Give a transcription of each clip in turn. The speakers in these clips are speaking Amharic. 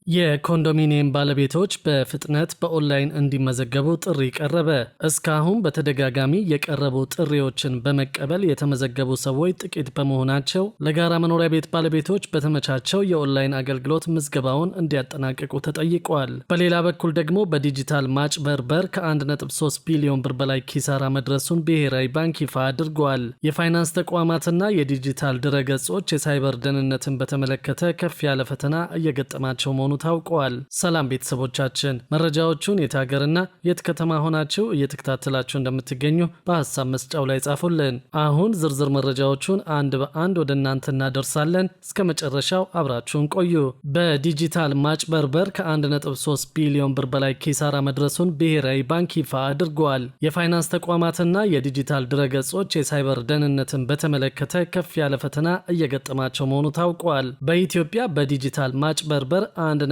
የኮንዶሚኒየም ባለቤቶች በፍጥነት በኦንላይን እንዲመዘገቡ ጥሪ ቀረበ። እስካሁን በተደጋጋሚ የቀረቡ ጥሪዎችን በመቀበል የተመዘገቡ ሰዎች ጥቂት በመሆናቸው ለጋራ መኖሪያ ቤት ባለቤቶች በተመቻቸው የኦንላይን አገልግሎት ምዝገባውን እንዲያጠናቅቁ ተጠይቋል። በሌላ በኩል ደግሞ በዲጂታል ማጭበርበር ከ1.3 ቢሊዮን ብር በላይ ኪሳራ መድረሱን ብሔራዊ ባንክ ይፋ አድርጓል። የፋይናንስ ተቋማትና የዲጂታል ድረገጾች የሳይበር ደህንነትን በተመለከተ ከፍ ያለ ፈተና እየገጠማቸው መሆኑ ታውቋል። ሰላም ቤተሰቦቻችን፣ መረጃዎቹን የት ሀገርና የት ከተማ ሆናችሁ እየተከታተላችሁ እንደምትገኙ በሀሳብ መስጫው ላይ ጻፉልን። አሁን ዝርዝር መረጃዎቹን አንድ በአንድ ወደ እናንተ እናደርሳለን። እስከ መጨረሻው አብራችሁን ቆዩ። በዲጂታል ማጭበርበር ከ1.3 ቢሊዮን ብር በላይ ኪሳራ መድረሱን ብሔራዊ ባንክ ይፋ አድርጓል። የፋይናንስ ተቋማትና የዲጂታል ድረገጾች የሳይበር ደህንነትን በተመለከተ ከፍ ያለ ፈተና እየገጠማቸው መሆኑ ታውቋል። በኢትዮጵያ በዲጂታል ማጭበርበር 1.3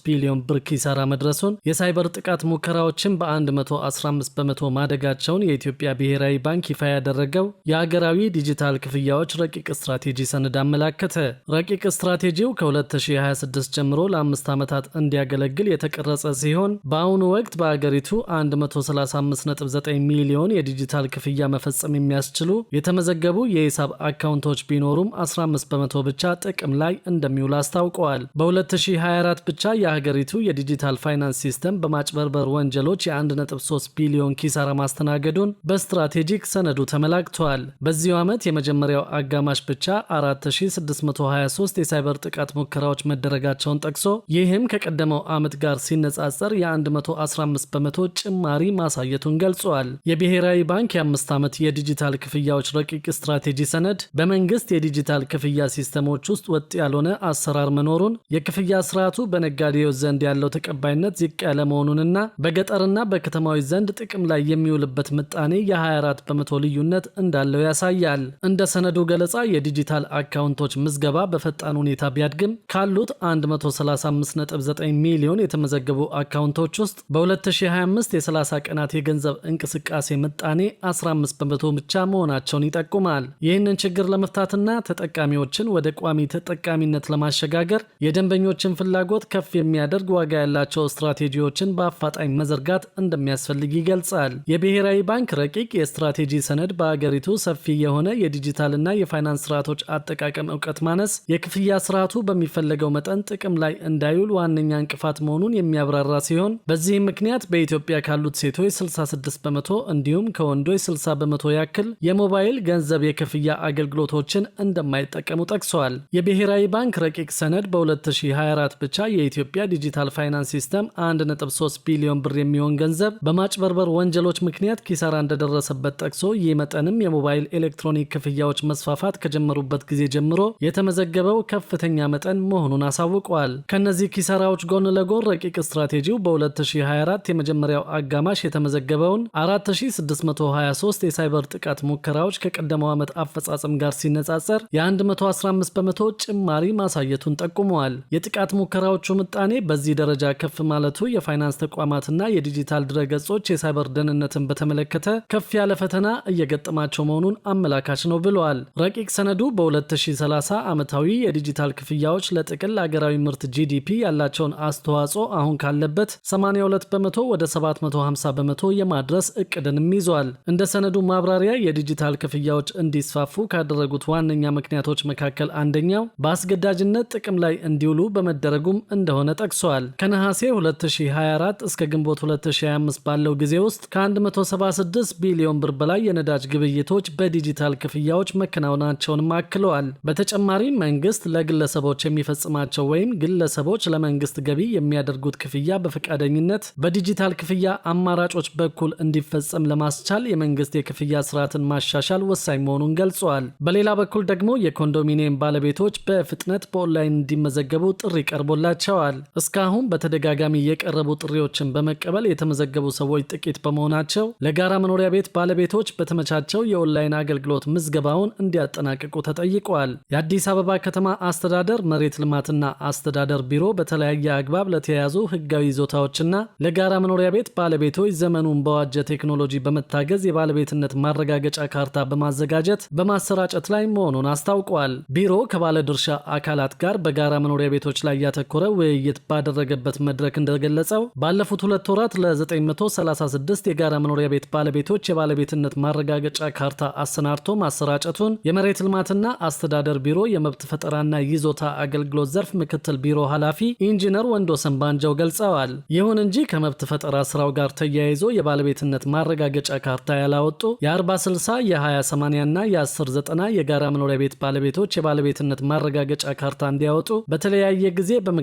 ቢሊዮን ብር ኪሳራ መድረሱን፣ የሳይበር ጥቃት ሙከራዎችን በ115 በመቶ ማደጋቸውን የኢትዮጵያ ብሔራዊ ባንክ ይፋ ያደረገው የሀገራዊ ዲጂታል ክፍያዎች ረቂቅ ስትራቴጂ ሰነድ አመላከተ። ረቂቅ ስትራቴጂው ከ2026 ጀምሮ ለ5 ዓመታት እንዲያገለግል የተቀረጸ ሲሆን በአሁኑ ወቅት በአገሪቱ 135.9 ሚሊዮን የዲጂታል ክፍያ መፈጸም የሚያስችሉ የተመዘገቡ የሂሳብ አካውንቶች ቢኖሩም 15 በመቶ ብቻ ጥቅም ላይ እንደሚውል አስታውቀዋል። በ2024 ብቻ የሀገሪቱ የዲጂታል ፋይናንስ ሲስተም በማጭበርበር ወንጀሎች የ1.3 ቢሊዮን ኪሳራ ማስተናገዱን በስትራቴጂክ ሰነዱ ተመላክቷል። በዚሁ ዓመት የመጀመሪያው አጋማሽ ብቻ 4623 የሳይበር ጥቃት ሙከራዎች መደረጋቸውን ጠቅሶ ይህም ከቀደመው ዓመት ጋር ሲነጻጸር የ115 በመቶ ጭማሪ ማሳየቱን ገልጿል። የብሔራዊ ባንክ የ5 ዓመት የዲጂታል ክፍያዎች ረቂቅ ስትራቴጂ ሰነድ በመንግስት የዲጂታል ክፍያ ሲስተሞች ውስጥ ወጥ ያልሆነ አሰራር መኖሩን፣ የክፍያ ስርዓቱ በነጋዴዎች ዘንድ ያለው ተቀባይነት ዝቅ ያለ መሆኑንና በገጠርና በከተማዎች ዘንድ ጥቅም ላይ የሚውልበት ምጣኔ የ24 በመቶ ልዩነት እንዳለው ያሳያል። እንደ ሰነዱ ገለጻ የዲጂታል አካውንቶች ምዝገባ በፈጣን ሁኔታ ቢያድግም ካሉት 135.9 ሚሊዮን የተመዘገቡ አካውንቶች ውስጥ በ2025 የ30 ቀናት የገንዘብ እንቅስቃሴ ምጣኔ 15 በመቶ ብቻ መሆናቸውን ይጠቁማል። ይህንን ችግር ለመፍታትና ተጠቃሚዎችን ወደ ቋሚ ተጠቃሚነት ለማሸጋገር የደንበኞችን ፍላጎት ከፍ የሚያደርግ ዋጋ ያላቸው ስትራቴጂዎችን በአፋጣኝ መዘርጋት እንደሚያስፈልግ ይገልጻል። የብሔራዊ ባንክ ረቂቅ የስትራቴጂ ሰነድ በአገሪቱ ሰፊ የሆነ የዲጂታልና የፋይናንስ ስርዓቶች አጠቃቀም እውቀት ማነስ የክፍያ ስርዓቱ በሚፈለገው መጠን ጥቅም ላይ እንዳይውል ዋነኛ እንቅፋት መሆኑን የሚያብራራ ሲሆን በዚህም ምክንያት በኢትዮጵያ ካሉት ሴቶች 66 በመቶ እንዲሁም ከወንዶች 60 በመቶ ያክል የሞባይል ገንዘብ የክፍያ አገልግሎቶችን እንደማይጠቀሙ ጠቅሷል። የብሔራዊ ባንክ ረቂቅ ሰነድ በ2024 ብቻ የኢትዮጵያ ዲጂታል ፋይናንስ ሲስተም 1.3 ቢሊዮን ብር የሚሆን ገንዘብ በማጭበርበር ወንጀሎች ምክንያት ኪሳራ እንደደረሰበት ጠቅሶ ይህ መጠንም የሞባይል ኤሌክትሮኒክ ክፍያዎች መስፋፋት ከጀመሩበት ጊዜ ጀምሮ የተመዘገበው ከፍተኛ መጠን መሆኑን አሳውቋል። ከነዚህ ኪሳራዎች ጎን ለጎን ረቂቅ ስትራቴጂው በ2024 የመጀመሪያው አጋማሽ የተመዘገበውን 4623 የሳይበር ጥቃት ሙከራዎች ከቀደመው ዓመት አፈጻጸም ጋር ሲነጻጸር የ115 በመቶ ጭማሪ ማሳየቱን ጠቁመዋል። የጥቃት ሙከራዎቹ ምጣኔ በዚህ ደረጃ ከፍ ማለቱ የፋይናንስ ተቋማትና የዲጂታል ድረገጾች የሳይበር ደህንነትን በተመለከተ ከፍ ያለ ፈተና እየገጠማቸው መሆኑን አመላካች ነው ብለዋል። ረቂቅ ሰነዱ በ2030 ዓመታዊ የዲጂታል ክፍያዎች ለጥቅል አገራዊ ምርት ጂዲፒ ያላቸውን አስተዋጽኦ አሁን ካለበት 82 በመቶ ወደ 750 በመቶ የማድረስ እቅድንም ይዟል። እንደ ሰነዱ ማብራሪያ የዲጂታል ክፍያዎች እንዲስፋፉ ካደረጉት ዋነኛ ምክንያቶች መካከል አንደኛው በአስገዳጅነት ጥቅም ላይ እንዲውሉ በመደረጉም እንደሆነ ጠቅሷል። ከነሐሴ 2024 እስከ ግንቦት 2025 ባለው ጊዜ ውስጥ ከ176 ቢሊዮን ብር በላይ የነዳጅ ግብይቶች በዲጂታል ክፍያዎች መከናወናቸውንም አክለዋል። በተጨማሪም መንግስት ለግለሰቦች የሚፈጽማቸው ወይም ግለሰቦች ለመንግስት ገቢ የሚያደርጉት ክፍያ በፈቃደኝነት በዲጂታል ክፍያ አማራጮች በኩል እንዲፈጸም ለማስቻል የመንግስት የክፍያ ስርዓትን ማሻሻል ወሳኝ መሆኑን ገልጿል። በሌላ በኩል ደግሞ የኮንዶሚኒየም ባለቤቶች በፍጥነት በኦንላይን እንዲመዘገቡ ጥሪ ቀርቦላቸዋል። እስካሁን በተደጋጋሚ የቀረቡ ጥሪዎችን በመቀበል የተመዘገቡ ሰዎች ጥቂት በመሆናቸው ለጋራ መኖሪያ ቤት ባለቤቶች በተመቻቸው የኦንላይን አገልግሎት ምዝገባውን እንዲያጠናቅቁ ተጠይቋል። የአዲስ አበባ ከተማ አስተዳደር መሬት ልማትና አስተዳደር ቢሮ በተለያየ አግባብ ለተያያዙ ህጋዊ ይዞታዎችና ለጋራ መኖሪያ ቤት ባለቤቶች ዘመኑን በዋጀ ቴክኖሎጂ በመታገዝ የባለቤትነት ማረጋገጫ ካርታ በማዘጋጀት በማሰራጨት ላይ መሆኑን አስታውቋል። ቢሮ ከባለድርሻ አካላት ጋር በጋራ መኖሪያ ቤቶች ላይ ያተኮረ ያተኮረ ውይይት ባደረገበት መድረክ እንደገለጸው ባለፉት 2 ወራት ለ936 የጋራ መኖሪያ ቤት ባለቤቶች የባለቤትነት ማረጋገጫ ካርታ አሰናድቶ ማሰራጨቱን የመሬት ልማትና አስተዳደር ቢሮ የመብት ፈጠራና ይዞታ አገልግሎት ዘርፍ ምክትል ቢሮ ኃላፊ ኢንጂነር ወንዶሰን ባንጃው ገልጸዋል። ይሁን እንጂ ከመብት ፈጠራ ስራው ጋር ተያይዞ የባለቤትነት ማረጋገጫ ካርታ ያላወጡ የ40/60 የ20/80 እና የ10/90 የጋራ መኖሪያ ቤት ባለቤቶች የባለቤትነት ማረጋገጫ ካርታ እንዲያወጡ በተለያየ ጊዜ በመገናኛ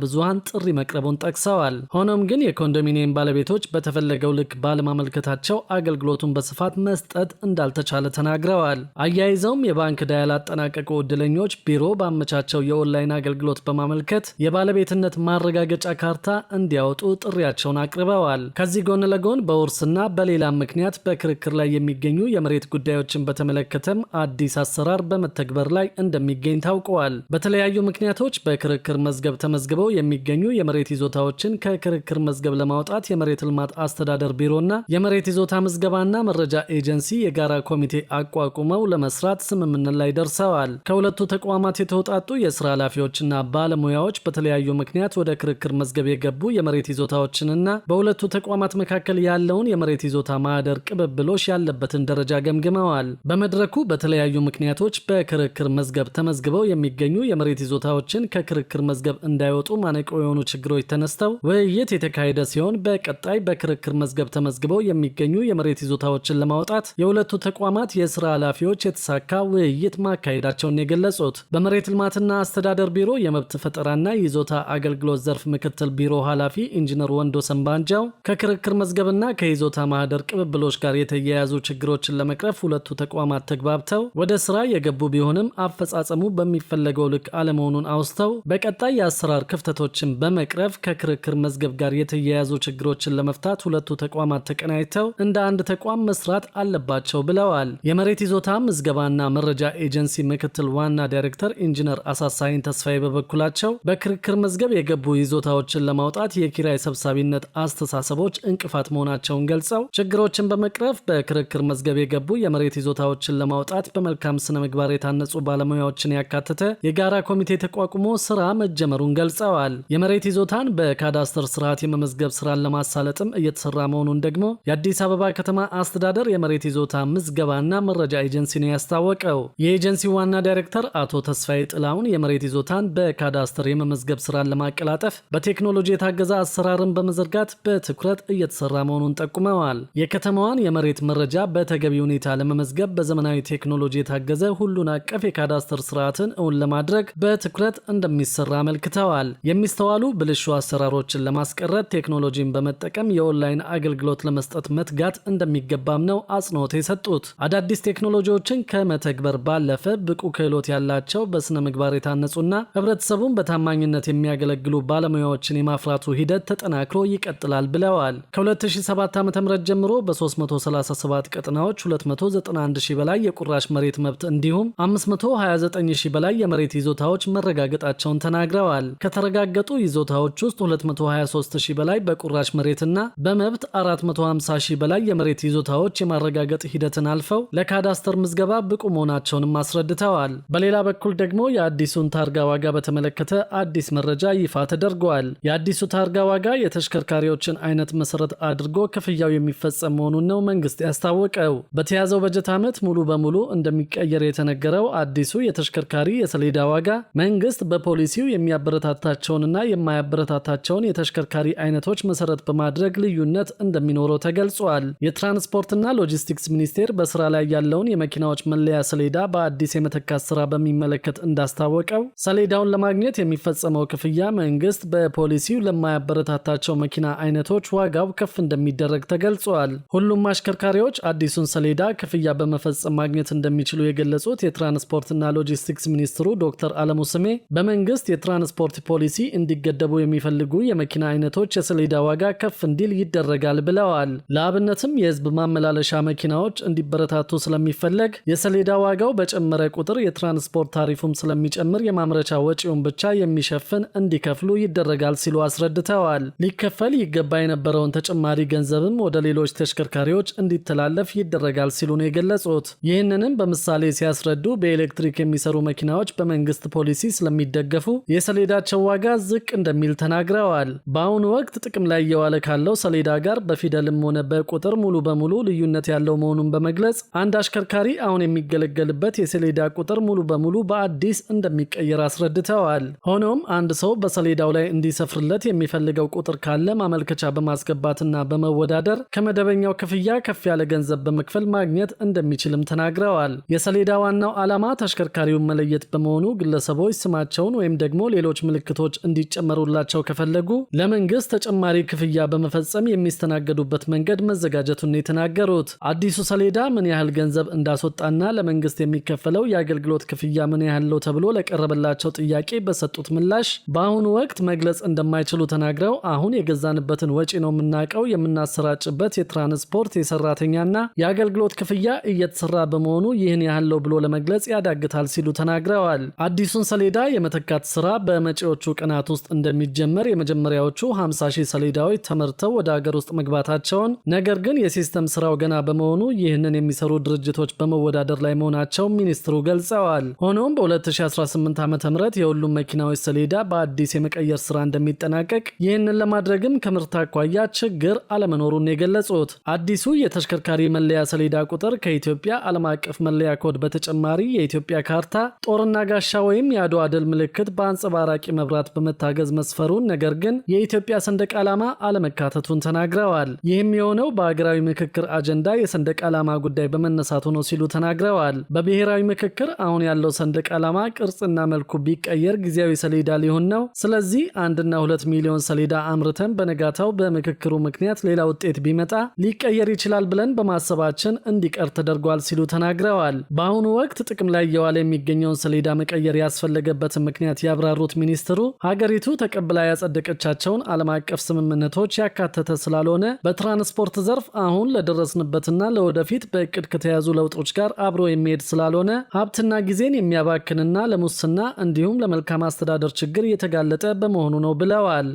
ብዙሃን ጥሪ መቅረቡን ጠቅሰዋል። ሆኖም ግን የኮንዶሚኒየም ባለቤቶች በተፈለገው ልክ ባለማመልከታቸው አገልግሎቱን በስፋት መስጠት እንዳልተቻለ ተናግረዋል። አያይዘውም የባንክ ዕዳ ያላጠናቀቁ ዕድለኞች ቢሮ ባመቻቸው የኦንላይን አገልግሎት በማመልከት የባለቤትነት ማረጋገጫ ካርታ እንዲያወጡ ጥሪያቸውን አቅርበዋል። ከዚህ ጎን ለጎን በውርስና በሌላም ምክንያት በክርክር ላይ የሚገኙ የመሬት ጉዳዮችን በተመለከተም አዲስ አሰራር በመተግበር ላይ እንደሚገኝ ታውቀዋል። በተለያዩ ምክንያቶች በክርክር መዝገብ ተመዝግበው የሚገኙ የመሬት ይዞታዎችን ከክርክር መዝገብ ለማውጣት የመሬት ልማት አስተዳደር ቢሮና የመሬት ይዞታ ምዝገባና መረጃ ኤጀንሲ የጋራ ኮሚቴ አቋቁመው ለመስራት ስምምነት ላይ ደርሰዋል። ከሁለቱ ተቋማት የተውጣጡ የስራ ኃላፊዎችና ባለሙያዎች በተለያዩ ምክንያት ወደ ክርክር መዝገብ የገቡ የመሬት ይዞታዎችንና በሁለቱ ተቋማት መካከል ያለውን የመሬት ይዞታ ማህደር ቅብብሎሽ ያለበትን ደረጃ ገምግመዋል። በመድረኩ በተለያዩ ምክንያቶች በክርክር መዝገብ ተመዝግበው የሚገኙ የመሬት ይዞታዎችን ከክርክር መዝገብ እንዳይወጡ ማነቆ የሆኑ ችግሮች ተነስተው ውይይት የተካሄደ ሲሆን በቀጣይ በክርክር መዝገብ ተመዝግበው የሚገኙ የመሬት ይዞታዎችን ለማውጣት የሁለቱ ተቋማት የስራ ኃላፊዎች የተሳካ ውይይት ማካሄዳቸውን የገለጹት በመሬት ልማትና አስተዳደር ቢሮ የመብት ፈጠራና ይዞታ አገልግሎት ዘርፍ ምክትል ቢሮ ኃላፊ ኢንጂነር ወንዶሰን ባንጃው ከክርክር መዝገብና ከይዞታ ማህደር ቅብብሎች ጋር የተያያዙ ችግሮችን ለመቅረፍ ሁለቱ ተቋማት ተግባብተው ወደ ስራ የገቡ ቢሆንም አፈጻጸሙ በሚፈለገው ልክ አለመሆኑን አውስተው በቀጣይ የአሰራር ክፍተቶችን በመቅረፍ ከክርክር መዝገብ ጋር የተያያዙ ችግሮችን ለመፍታት ሁለቱ ተቋማት ተቀናጅተው እንደ አንድ ተቋም መስራት አለባቸው ብለዋል። የመሬት ይዞታ ምዝገባና መረጃ ኤጀንሲ ምክትል ዋና ዳይሬክተር ኢንጂነር አሳሳይን ተስፋዬ በበኩላቸው በክርክር መዝገብ የገቡ ይዞታዎችን ለማውጣት የኪራይ ሰብሳቢነት አስተሳሰቦች እንቅፋት መሆናቸውን ገልጸው ችግሮችን በመቅረፍ በክርክር መዝገብ የገቡ የመሬት ይዞታዎችን ለማውጣት በመልካም ስነ ምግባር የታነጹ ባለሙያዎችን ያካተተ የጋራ ኮሚቴ ተቋቁሞ ስራ መጀመሩን ገልጸዋል። የመሬት ይዞታን በካዳስተር ስርዓት የመመዝገብ ስራን ለማሳለጥም እየተሰራ መሆኑን ደግሞ የአዲስ አበባ ከተማ አስተዳደር የመሬት ይዞታ ምዝገባና መረጃ ኤጀንሲ ነው ያስታወቀው። የኤጀንሲው ዋና ዳይሬክተር አቶ ተስፋዬ ጥላውን የመሬት ይዞታን በካዳስተር የመመዝገብ ስራን ለማቀላጠፍ በቴክኖሎጂ የታገዘ አሰራርን በመዘርጋት በትኩረት እየተሰራ መሆኑን ጠቁመዋል። የከተማዋን የመሬት መረጃ በተገቢ ሁኔታ ለመመዝገብ በዘመናዊ ቴክኖሎጂ የታገዘ ሁሉን አቀፍ የካዳስተር ስርዓትን እውን ለማድረግ በትኩረት እንደሚሰራ አመልክተዋል። የሚስተዋሉ ብልሹ አሰራሮችን ለማስቀረት ቴክኖሎጂን በመጠቀም የኦንላይን አገልግሎት ለመስጠት መትጋት እንደሚገባም ነው አጽንኦት የሰጡት። አዳዲስ ቴክኖሎጂዎችን ከመተግበር ባለፈ ብቁ ክህሎት ያላቸው በስነ ምግባር የታነጹና ህብረተሰቡን በታማኝነት የሚያገለግሉ ባለሙያዎችን የማፍራቱ ሂደት ተጠናክሮ ይቀጥላል ብለዋል። ከ2007 ዓ.ም ጀምሮ በ337 ቀጠናዎች 291 ሺህ በላይ የቁራሽ መሬት መብት እንዲሁም 529 ሺህ በላይ የመሬት ይዞታዎች መረጋገጣቸውን ተናግረዋል። ከተረጋገጡ ይዞታዎች ውስጥ 223 ሺህ በላይ በቁራሽ መሬትና በመብት 450 ሺህ በላይ የመሬት ይዞታዎች የማረጋገጥ ሂደትን አልፈው ለካዳስተር ምዝገባ ብቁ መሆናቸውንም አስረድተዋል። በሌላ በኩል ደግሞ የአዲሱን ታርጋ ዋጋ በተመለከተ አዲስ መረጃ ይፋ ተደርጓል። የአዲሱ ታርጋ ዋጋ የተሽከርካሪዎችን አይነት መሰረት አድርጎ ክፍያው የሚፈጸም መሆኑን ነው መንግስት ያስታወቀው። በተያዘው በጀት ዓመት ሙሉ በሙሉ እንደሚቀየር የተነገረው አዲሱ የተሽከርካሪ የሰሌዳ ዋጋ መንግስት በፖሊሲው የሚያበረታታቸውንና የማያበረታታቸውን የተሽከርካሪ አይነቶች መሰረት በማድረግ ልዩነት እንደሚኖረው ተገልጿል። የትራንስፖርትና ሎጂስቲክስ ሚኒስቴር በስራ ላይ ያለውን የመኪናዎች መለያ ሰሌዳ በአዲስ የመተካት ስራ በሚመለከት እንዳስታወቀው ሰሌዳውን ለማግኘት የሚፈጸመው ክፍያ መንግስት በፖሊሲው ለማያበረታታቸው መኪና አይነቶች ዋጋው ከፍ እንደሚደረግ ተገልጿል። ሁሉም አሽከርካሪዎች አዲሱን ሰሌዳ ክፍያ በመፈጸም ማግኘት እንደሚችሉ የገለጹት የትራንስፖርትና ሎጂስቲክስ ሚኒስትሩ ዶክተር አለሙ ስሜ በመንግስት የትራንስፖርት ፖሊሲ እንዲገደቡ የሚፈልጉ የመኪና አይነቶች የሰሌዳ ዋጋ ከፍ እንዲል ይደረጋል ብለዋል። ለአብነትም የህዝብ ማመላለሻ መኪናዎች እንዲበረታቱ ስለሚፈለግ የሰሌዳ ዋጋው በጨመረ ቁጥር የትራንስፖርት ታሪፉም ስለሚጨምር የማምረቻ ወጪውን ብቻ የሚሸፍን እንዲከፍሉ ይደረጋል ሲሉ አስረድተዋል። ሊከፈል ይገባ የነበረውን ተጨማሪ ገንዘብም ወደ ሌሎች ተሽከርካሪዎች እንዲተላለፍ ይደረጋል ሲሉ ነው የገለጹት። ይህንንም በምሳሌ ሲያስረዱ በኤሌክትሪክ የሚሰሩ መኪናዎች በመንግስት ፖሊሲ ስለሚደገፉ የሰሌዳ የሰሌዳቸው ዋጋ ዝቅ እንደሚል ተናግረዋል። በአሁኑ ወቅት ጥቅም ላይ እየዋለ ካለው ሰሌዳ ጋር በፊደልም ሆነ በቁጥር ሙሉ በሙሉ ልዩነት ያለው መሆኑን በመግለጽ አንድ አሽከርካሪ አሁን የሚገለገልበት የሰሌዳ ቁጥር ሙሉ በሙሉ በአዲስ እንደሚቀየር አስረድተዋል። ሆኖም አንድ ሰው በሰሌዳው ላይ እንዲሰፍርለት የሚፈልገው ቁጥር ካለ ማመልከቻ በማስገባትና በመወዳደር ከመደበኛው ክፍያ ከፍ ያለ ገንዘብ በመክፈል ማግኘት እንደሚችልም ተናግረዋል። የሰሌዳ ዋናው ዓላማ ተሽከርካሪውን መለየት በመሆኑ ግለሰቦች ስማቸውን ወይም ደግሞ ሌሎች ምልክቶች እንዲጨመሩላቸው ከፈለጉ ለመንግስት ተጨማሪ ክፍያ በመፈጸም የሚስተናገዱበት መንገድ መዘጋጀቱን የተናገሩት አዲሱ ሰሌዳ ምን ያህል ገንዘብ እንዳስወጣና ለመንግስት የሚከፈለው የአገልግሎት ክፍያ ምን ያህል ነው ተብሎ ለቀረበላቸው ጥያቄ በሰጡት ምላሽ በአሁኑ ወቅት መግለጽ እንደማይችሉ ተናግረው አሁን የገዛንበትን ወጪ ነው የምናውቀው፣ የምናሰራጭበት የትራንስፖርት የሰራተኛና የአገልግሎት ክፍያ እየተሰራ በመሆኑ ይህን ያህል ነው ብሎ ለመግለጽ ያዳግታል ሲሉ ተናግረዋል። አዲሱን ሰሌዳ የመተካት ስራ በመጪዎቹ ቀናት ውስጥ እንደሚጀመር የመጀመሪያዎቹ 50,000 ሰሌዳዎች ተመርተው ወደ ሀገር ውስጥ መግባታቸውን፣ ነገር ግን የሲስተም ስራው ገና በመሆኑ ይህንን የሚሰሩ ድርጅቶች በመወዳደር ላይ መሆናቸው ሚኒስትሩ ገልጸዋል። ሆኖም በ2018 ዓ.ም የሁሉም መኪናዎች ሰሌዳ በአዲስ የመቀየር ስራ እንደሚጠናቀቅ፣ ይህንን ለማድረግም ከምርት አኳያ ችግር አለመኖሩን የገለጹት አዲሱ የተሽከርካሪ መለያ ሰሌዳ ቁጥር ከኢትዮጵያ ዓለም አቀፍ መለያ ኮድ በተጨማሪ የኢትዮጵያ ካርታ፣ ጦርና ጋሻ ወይም የአድዋ ድል ምልክት በአንጸባራቂ መብራት በመታገዝ መስፈሩን፣ ነገር ግን የኢትዮጵያ ሰንደቅ ዓላማ አለመካተቱን ተናግረዋል። ይህም የሆነው በሀገራዊ ምክክር አጀንዳ የሰንደቅ ዓላማ ጉዳይ በመነሳቱ ነው ሲሉ ተናግረዋል። በብሔራዊ ምክክር አሁን ያለው ሰንደቅ ዓላማ ቅርጽና መልኩ ቢቀየር ጊዜያዊ ሰሌዳ ሊሆን ነው። ስለዚህ 1.2 ሚሊዮን ሰሌዳ አምርተን በነጋታው በምክክሩ ምክንያት ሌላ ውጤት ቢመጣ ሊቀየር ይችላል ብለን በማሰባችን እንዲቀር ተደርጓል ሲሉ ተናግረዋል። በአሁኑ ወቅት ጥቅም ላይ እየዋለ የሚገኘውን ሰሌዳ መቀየር ያስፈለገበትን ምክንያት ያብራሩት ሚኒስትሩ ሀገሪቱ ተቀብላ ያጸደቀቻቸውን ዓለም አቀፍ ስምምነቶች ያካተተ ስላልሆነ በትራንስፖርት ዘርፍ አሁን ለደረስንበትና ለወደፊት በእቅድ ከተያዙ ለውጦች ጋር አብሮ የሚሄድ ስላልሆነ ሀብትና ጊዜን የሚያባክንና ለሙስና እንዲሁም ለመልካም አስተዳደር ችግር የተጋለጠ በመሆኑ ነው ብለዋል።